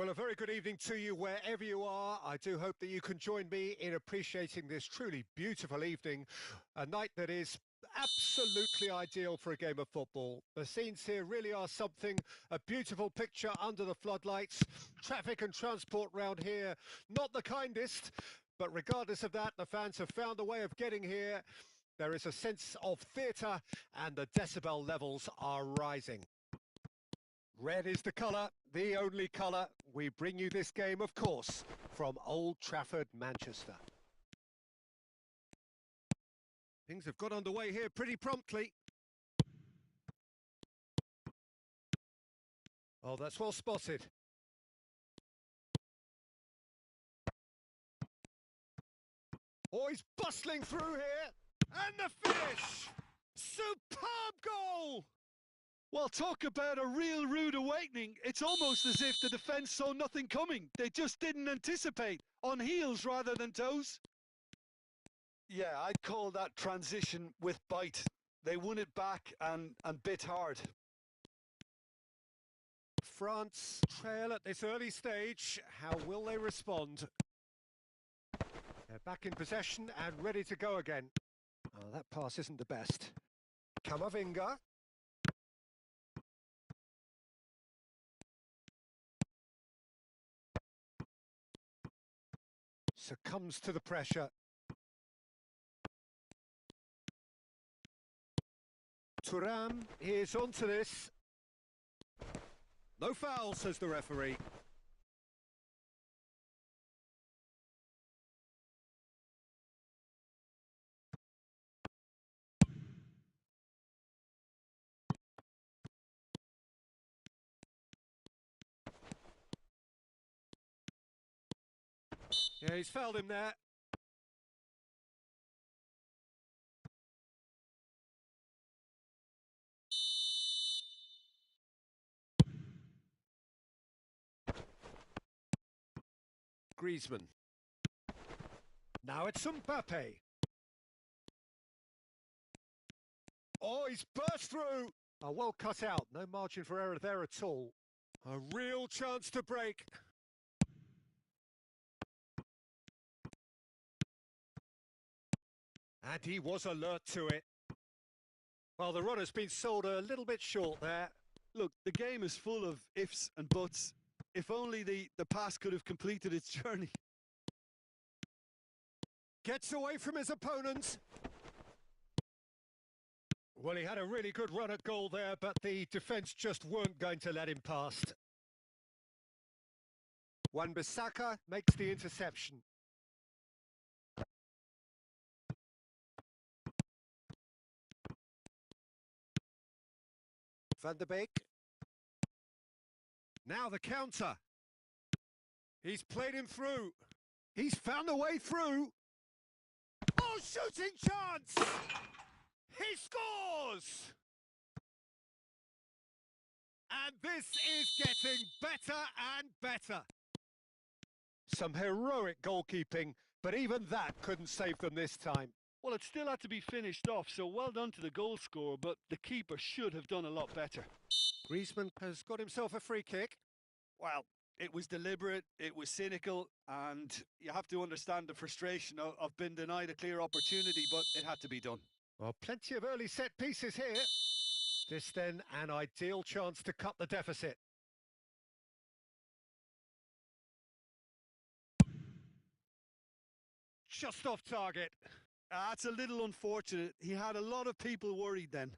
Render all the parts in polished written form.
Well, a very good evening to you wherever you are. I do hope that you can join me in appreciating this truly beautiful evening, a night that is absolutely ideal for a game of football. The scenes here really are something, a beautiful picture under the floodlights. Traffic and transport round here, not the kindest, but regardless of that, the fans have found a way of getting here. There is a sense of theatre and the decibel levels are rising. Red is the colour, the only colour. We bring you this game, of course, from Old Trafford, Manchester. Things have got underway here pretty promptly. Oh, that's well spotted. Oh, he's bustling through here. And the finish! Superb goal! Well, talk about a real rude awakening. It's almost as if the defence saw nothing coming. They just didn't anticipate. On heels rather than toes. Yeah, I'd call that transition with bite. They won it back and bit hard. France trail at this early stage. How will they respond? They're back in possession and ready to go again. Oh, that pass isn't the best. Camavinga. Succumbs to the pressure. Thuram is onto this. No foul, says the referee. Yeah, he's fouled him there. Griezmann. Now it's Mbappe. Oh, he's burst through. Oh, well cut out. No margin for error there at all. A real chance to break. And he was alert to it. Well, the run has been sold a little bit short there. Look, the game is full of ifs and buts. If only the pass could have completed its journey. Gets away from his opponent. Well, he had a really good run at goal there, but the defence just weren't going to let him past. Wan-Bissaka makes the interception. Van der Beek. Now the counter. He's played him through. He's found a way through. Oh, shooting chance! He scores! And this is getting better and better. Some heroic goalkeeping, but even that couldn't save them this time. Well, it still had to be finished off, so well done to the goal scorer, but the keeper should have done a lot better. Griezmann has got himself a free kick. Well, it was deliberate, it was cynical, and you have to understand the frustration of being denied a clear opportunity, but it had to be done. Well, plenty of early set pieces here. This then an ideal chance to cut the deficit. Just off target. That's a little unfortunate. He had a lot of people worried then.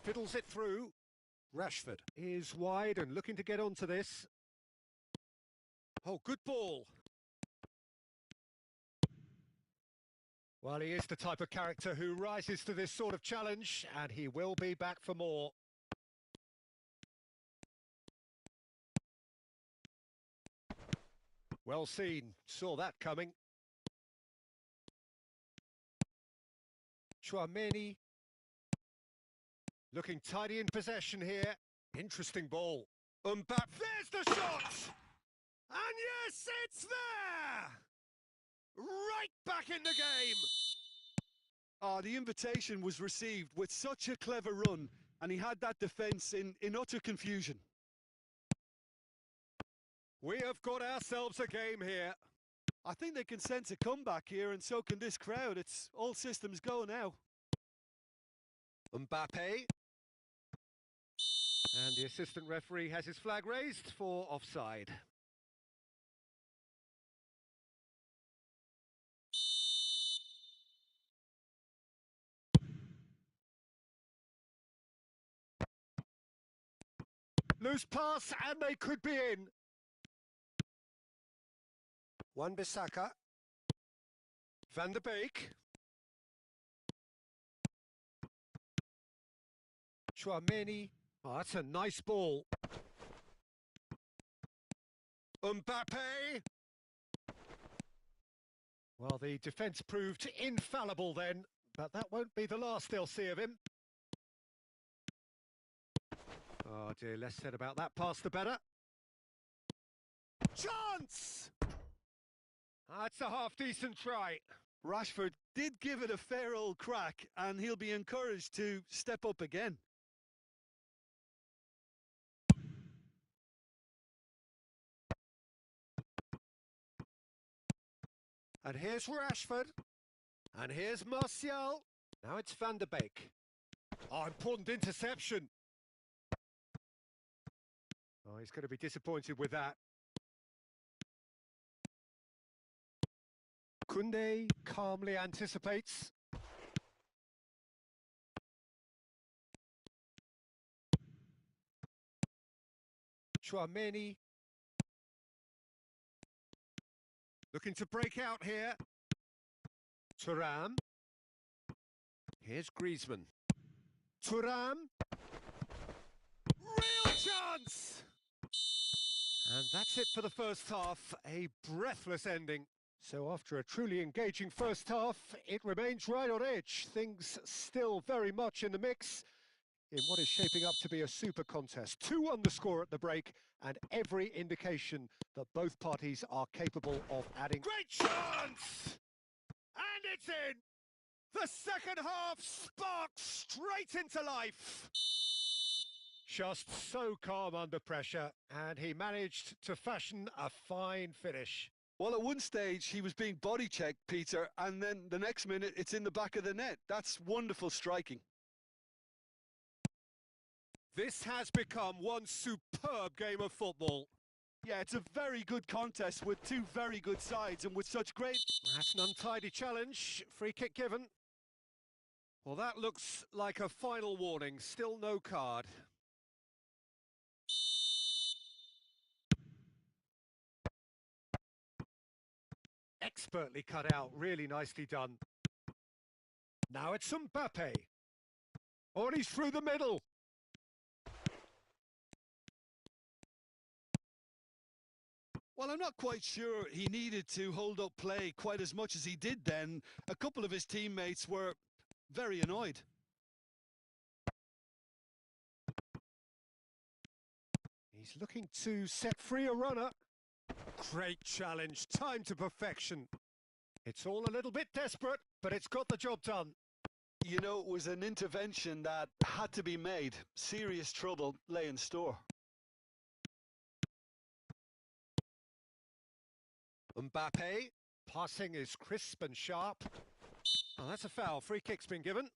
Fiddles it through. Rashford is wide and looking to get onto this. Oh, good ball. Well, he is the type of character who rises to this sort of challenge, and he will be back for more. Well seen, saw that coming. Tchouameni looking tidy in possession here. Interesting ball. Mbappe, there's the shot! And yes, it's there! Right back in the game! The invitation was received with such a clever run, and he had that defence in utter confusion. We have got ourselves a game here. I think they can sense a comeback here, and so can this crowd. It's all systems go now. Mbappe. And the assistant referee has his flag raised for offside. Loose pass, and they could be in. Wan-Bissaka. Van der Beek. Tchouameni. Oh, that's a nice ball. Mbappe. Well, the defence proved infallible then, but that won't be the last they'll see of him. Oh dear, less said about that pass the better. Chance! That's a half-decent try. Rashford did give it a fair old crack, and he'll be encouraged to step up again. And here's Rashford. And here's Martial. Now it's Van der Beek. Oh, important interception. Oh, he's going to be disappointed with that. Koundé calmly anticipates. Tchouameni. Looking to break out here. Thuram. Here's Griezmann. Thuram. Real chance! And that's it for the first half. A breathless ending. So after a truly engaging first half, it remains right on edge. Things still very much in the mix in what is shaping up to be a super contest. 2-1 the score at the break, and every indication that both parties are capable of adding. Great chance! And it's in! The second half sparks straight into life. Just so calm under pressure, and he managed to fashion a fine finish. Well, at one stage, he was being body-checked, Peter, and then the next minute, it's in the back of the net. That's wonderful striking. This has become one superb game of football. Yeah, it's a very good contest with two very good sides, and with such great... That's an untidy challenge. Free kick given. Well, that looks like a final warning. Still no card. Expertly cut out, really nicely done. Now it's Mbappe. Oh, and he's through the middle. Well, I'm not quite sure he needed to hold up play quite as much as he did then. A couple of his teammates were very annoyed. He's looking to set free a runner. Great challenge, timed to perfection. It's all a little bit desperate, but it's got the job done. You know, it was an intervention that had to be made. Serious trouble lay in store. Mbappe, passing is crisp and sharp. Oh, that's a foul. Free kick's been given.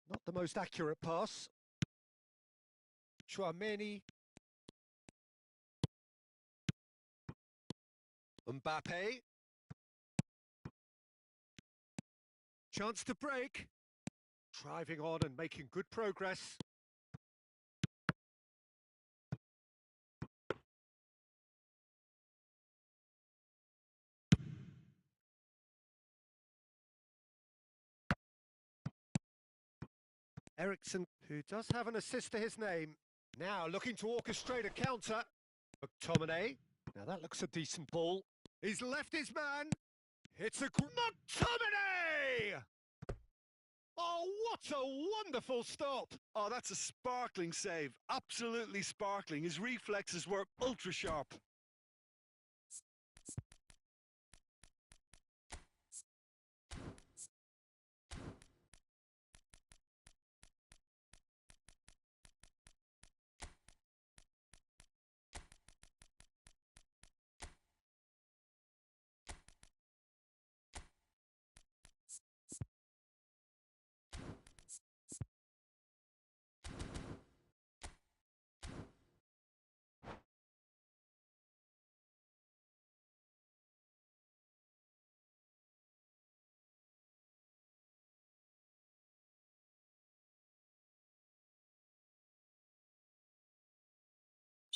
Not the most accurate pass. Chouameni. Mbappe. Chance to break. Driving on and making good progress. Ericsson, who does have an assist to his name. Now looking to orchestrate a counter. McTominay. Now that looks a decent ball. He's left his man. It's a... McTominay! Oh, what a wonderful stop! Oh, that's a sparkling save. Absolutely sparkling. His reflexes were ultra sharp.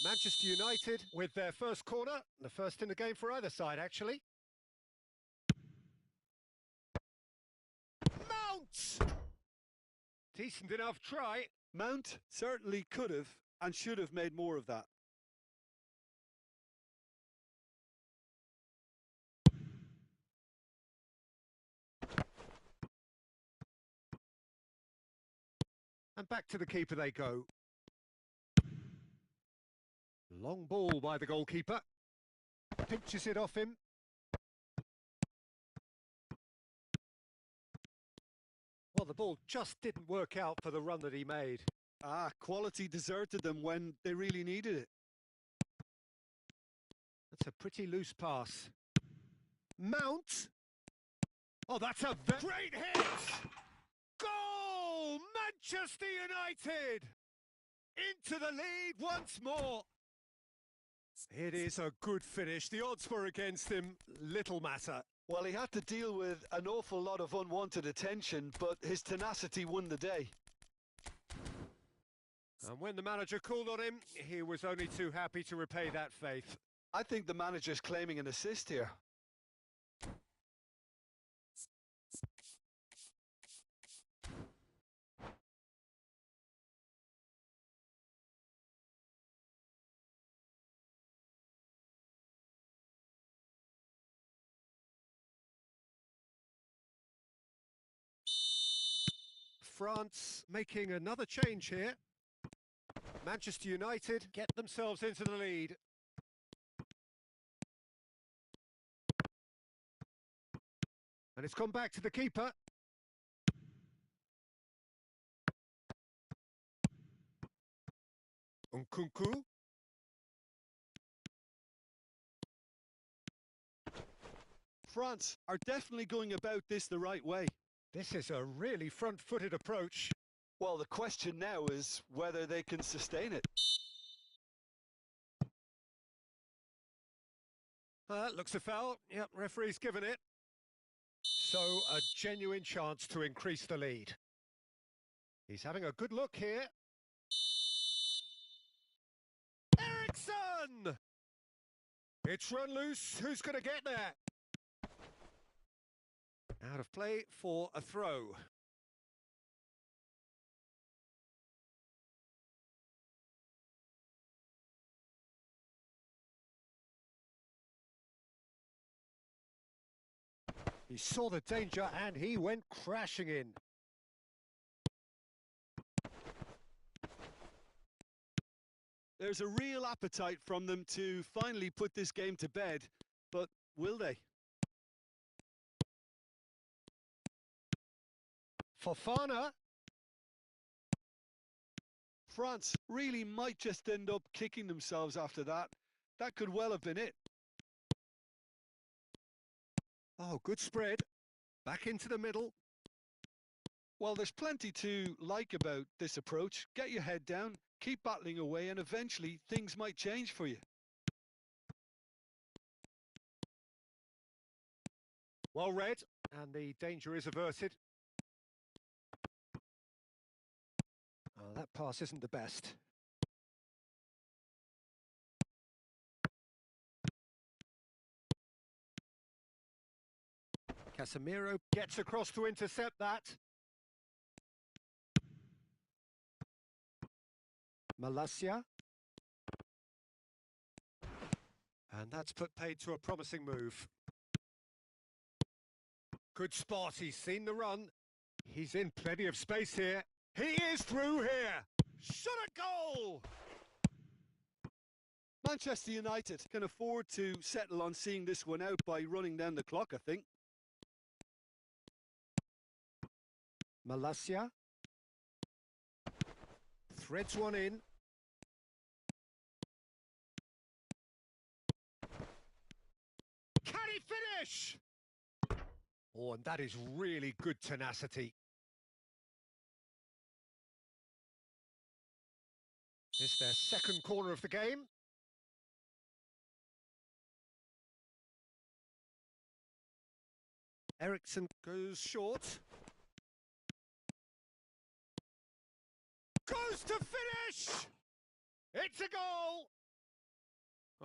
Manchester United with their first corner, the first in the game for either side, actually. Mount! Decent enough try. Mount certainly could have and should have made more of that. And back to the keeper they go. Long ball by the goalkeeper. Pinches it off him. Well, the ball just didn't work out for the run that he made. Quality deserted them when they really needed it. That's a pretty loose pass. Mount! Oh, that's a great hit! Goal! Manchester United! Into the lead once more. It is a good finish. The odds were against him. Little matter. Well, he had to deal with an awful lot of unwanted attention, but his tenacity won the day. And when the manager called on him, he was only too happy to repay that faith. I think the manager's claiming an assist here. France making another change here. Manchester United get themselves into the lead. And it's gone back to the keeper. Nkunku. France are definitely going about this the right way. This is a really front-footed approach. Well, the question now is whether they can sustain it. Looks a foul. Yep, referee's given it. So, a genuine chance to increase the lead. He's having a good look here. Ericsson! It's run loose. Who's going to get there? Out of play for a throw. He saw the danger and he went crashing in. There's a real appetite from them to finally put this game to bed, but will they? Fofana. France really might just end up kicking themselves after that. That could well have been it. Oh, good spread. Back into the middle. Well, there's plenty to like about this approach. Get your head down, Keep battling away and eventually things might change for you. Well read, and the danger is averted. Oh, that pass isn't the best. Casemiro gets across to intercept that. Malacia. And that's put paid to a promising move. Good spot, he's seen the run. He's in plenty of space here. He is through here! Shot a goal! Manchester United can afford to settle on seeing this one out by running down the clock, I think. Malacia. Threads one in. Can he finish? Oh, and that is really good tenacity. This their second corner of the game. Eriksson goes short. Goes to finish! It's a goal!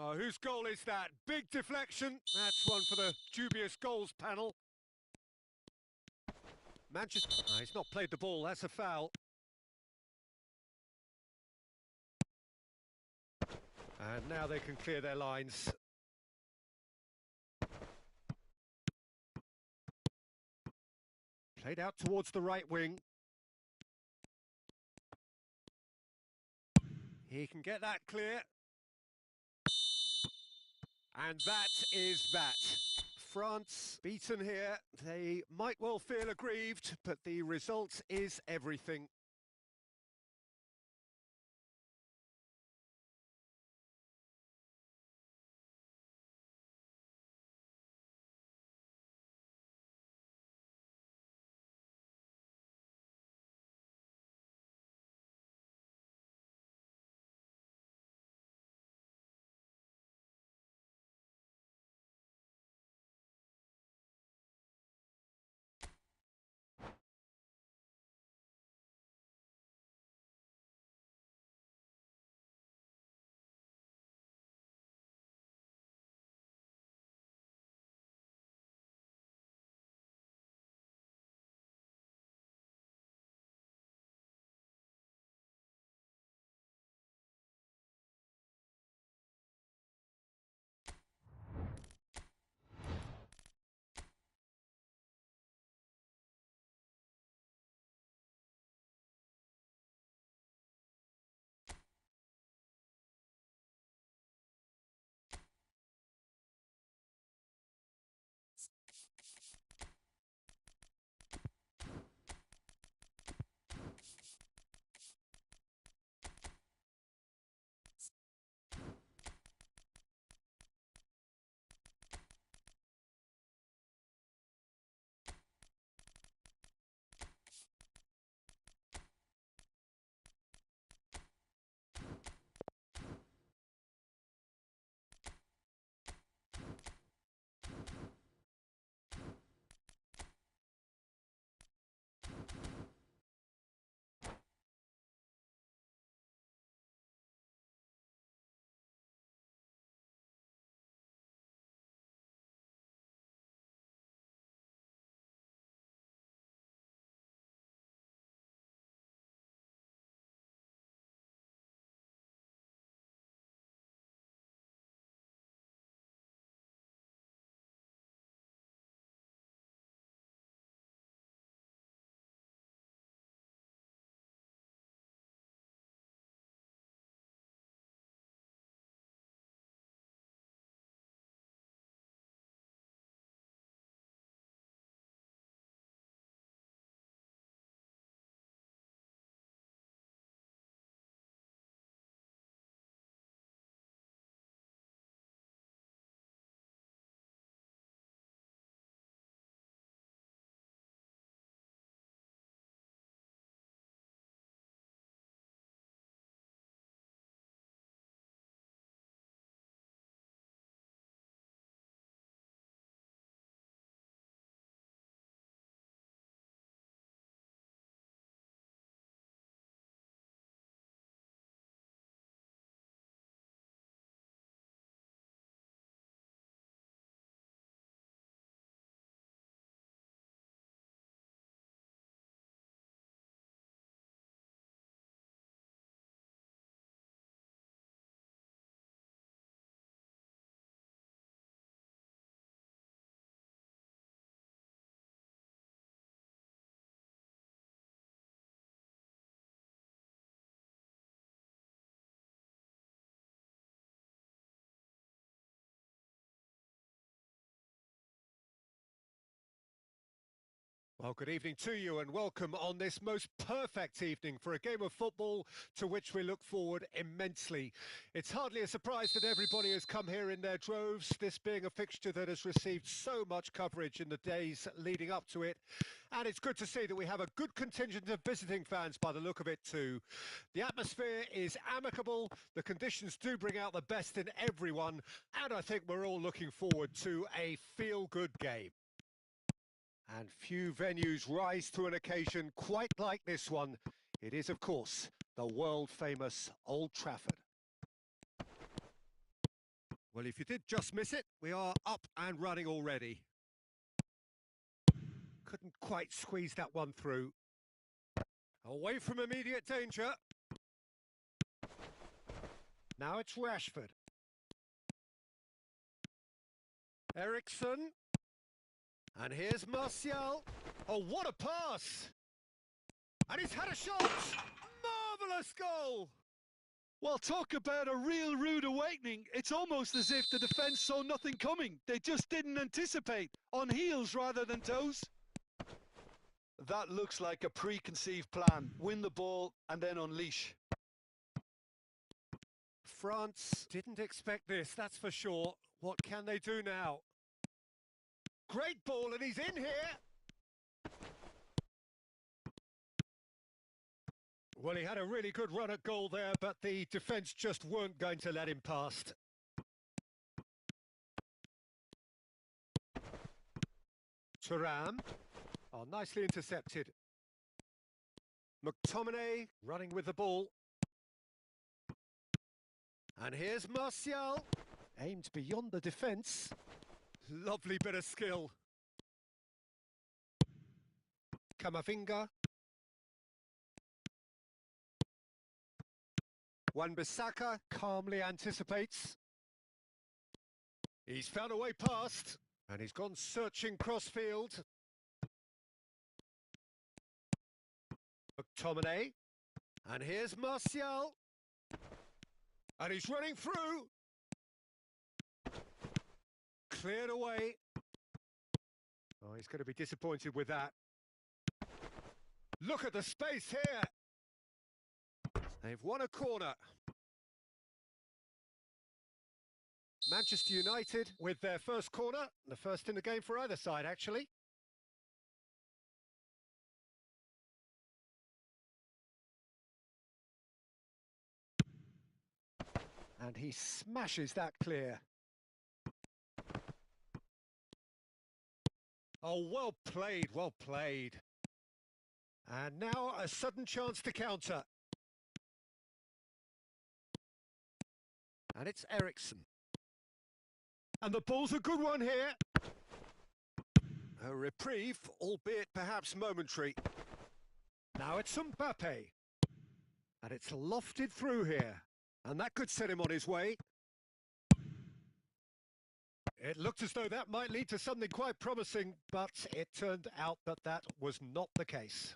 Oh, whose goal is that? Big deflection. That's one for the dubious goals panel. Manchester... Oh, he's not played the ball, that's a foul. And now they can clear their lines. Played out towards the right wing. He can get that clear. And that is that. France beaten here. They might well feel aggrieved, but the result is everything. Well, good evening to you and welcome on this most perfect evening for a game of football to which we look forward immensely. It's hardly a surprise that everybody has come here in their droves, this being a fixture that has received so much coverage in the days leading up to it. And it's good to see that we have a good contingent of visiting fans by the look of it too. The atmosphere is amicable, the conditions do bring out the best in everyone, and I think we're all looking forward to a feel-good game. And few venues rise to an occasion quite like this one. It is, of course, the world-famous Old Trafford. Well, if you did just miss it, we are up and running already. Couldn't quite squeeze that one through. Away from immediate danger. Now it's Rashford. Ericsson. And here's Martial. Oh, what a pass! And he's had a shot! Marvellous goal! Well, talk about a real rude awakening. It's almost as if the defence saw nothing coming. They just didn't anticipate, on heels rather than toes. That looks like a preconceived plan. Win the ball and then unleash. France didn't expect this, that's for sure. What can they do now? Great ball, and he's in here. Well, he had a really good run at goal there, but the defence just weren't going to let him past. Thuram. Oh, nicely intercepted. McTominay running with the ball. And here's Martial. Aimed beyond the defence. Lovely bit of skill. Camavinga. Wan-Bissaka calmly anticipates. He's found a way past, and he's gone searching crossfield. McTominay. And here's Martial. And he's running through. Cleared away. Oh, he's going to be disappointed with that. Look at the space here. They've won a corner. Manchester United with their first corner. The first in the game for either side, actually. And he smashes that clear. Oh, well played, well played. And now a sudden chance to counter. And it's Ericsson. And the ball's a good one here. A reprieve, albeit perhaps momentary. Now it's Mbappe. And it's lofted through here. And that could set him on his way. It looked as though that might lead to something quite promising, but it turned out that that was not the case.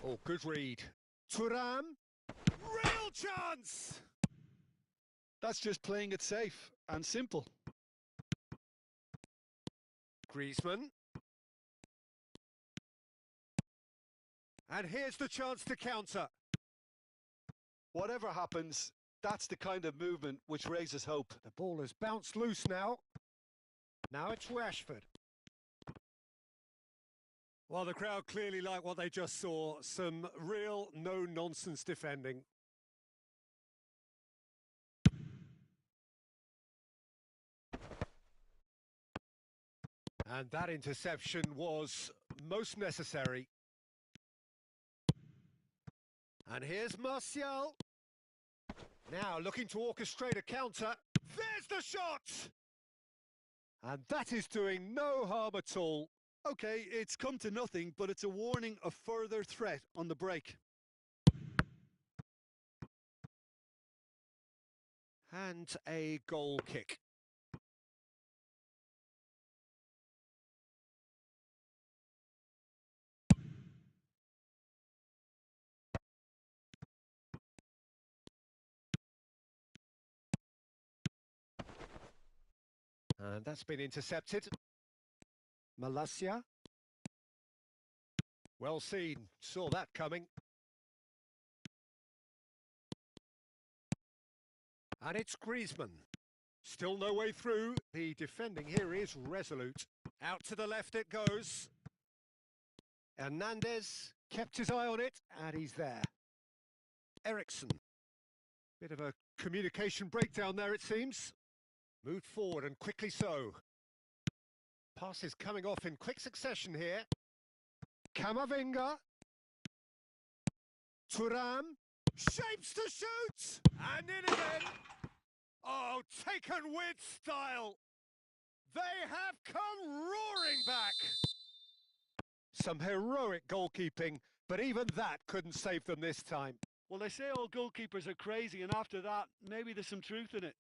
Oh, good read. Thuram. Real chance! That's just playing it safe and simple. Griezmann. And here's the chance to counter. Whatever happens, that's the kind of movement which raises hope. The ball has bounced loose now. Now it's Rashford. Well, the crowd clearly like what they just saw. Some real no-nonsense defending. And that interception was most necessary. And here's Martial. Now looking to orchestrate a counter. There's the shot! And that is doing no harm at all. Okay, it's come to nothing, but it's a warning of further threat on the break. And a goal kick. And that's been intercepted. Malasia. Well seen, saw that coming. And it's Griezmann. Still no way through. The defending here is resolute. Out to the left it goes. Hernandez kept his eye on it, and he's there. Eriksson. Bit of a communication breakdown there, it seems. Moved forward, and quickly so. Passes coming off in quick succession here. Camavinga. Thuram. Shapes to shoot! And in again! Oh, taken with style! They have come roaring back! Some heroic goalkeeping, but even that couldn't save them this time. Well, they say all goalkeepers are crazy, and after that, maybe there's some truth in it.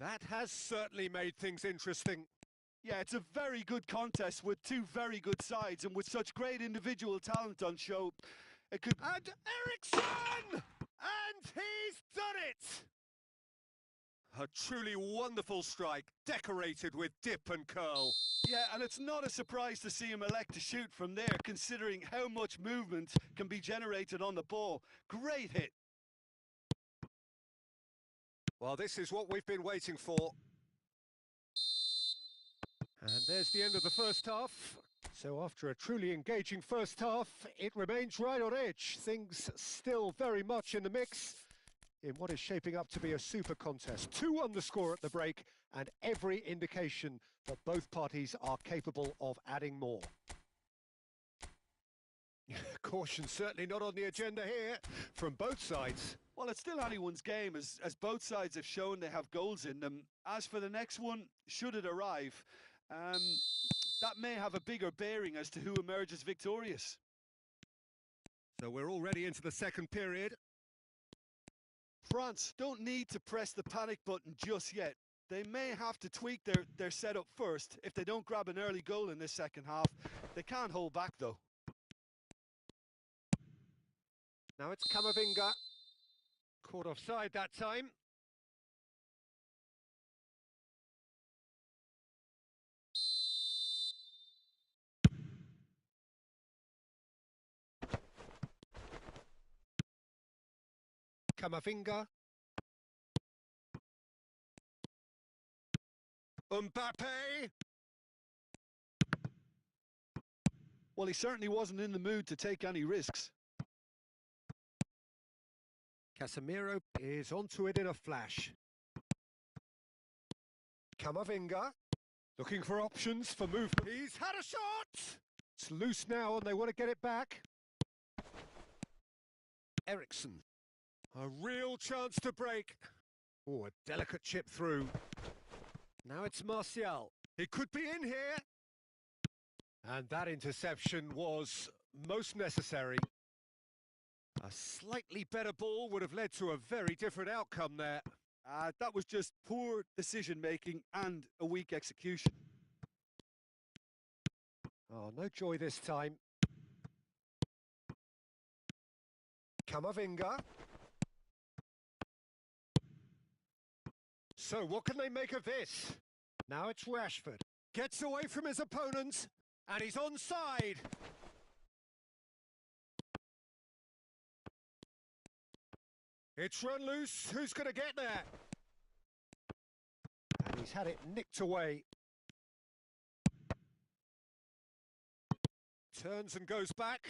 That has certainly made things interesting. Yeah, it's a very good contest with two very good sides, and with such great individual talent on show, it could... And Eriksson! And he's done it! A truly wonderful strike, decorated with dip and curl. Yeah, and it's not a surprise to see him elect to shoot from there, considering how much movement can be generated on the ball. Great hit. Well, this is what we've been waiting for. And there's the end of the first half. So after a truly engaging first half, it remains right on edge. Things still very much in the mix in what is shaping up to be a super contest. 2-1 the score at the break, and every indication that both parties are capable of adding more. Caution certainly not on the agenda here from both sides. Well, it's still anyone's game, as both sides have shown they have goals in them. As for the next one, should it arrive, that may have a bigger bearing as to who emerges victorious. So we're already into the second period. France don't need to press the panic button just yet. They may have to tweak their setup first if they don't grab an early goal in this second half. They can't hold back, though. Now it's Camavinga. Caught offside that time. Camavinga. Mbappe. Well, he certainly wasn't in the mood to take any risks. Casemiro is onto it in a flash. Camavinga, looking for options for movement. He's had a shot! It's loose now and they want to get it back. Eriksson, a real chance to break. Oh, a delicate chip through. Now it's Martial. He could be in here. And that interception was most necessary. A slightly better ball would have led to a very different outcome there. That was just poor decision-making and a weak execution. Oh, no joy this time. Camavinga. So what can they make of this? Now it's Rashford. Gets away from his opponent, and he's onside. It's run loose. Who's going to get there? And he's had it nicked away. Turns and goes back.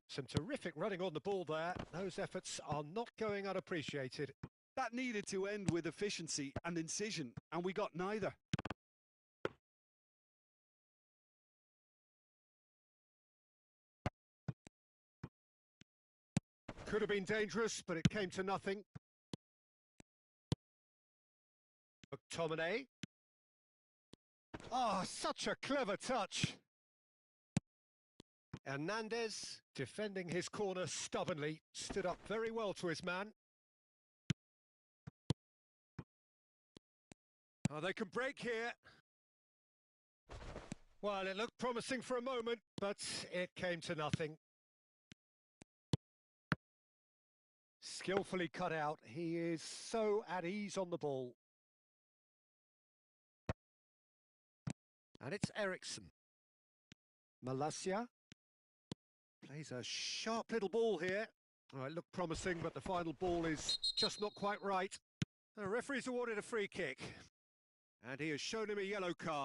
Some terrific running on the ball there. Those efforts are not going unappreciated. That needed to end with efficiency and incision, and we got neither. Could have been dangerous, but it came to nothing. McTominay. Oh, such a clever touch. Hernandez, defending his corner stubbornly, stood up very well to his man. Oh, they can break here. Well, it looked promising for a moment, but it came to nothing. Skillfully cut out. He is so at ease on the ball. And it's Eriksson. Malasia plays a sharp little ball here. All right, looked promising, but the final ball is just not quite right. The referee's awarded a free kick. And he has shown him a yellow card.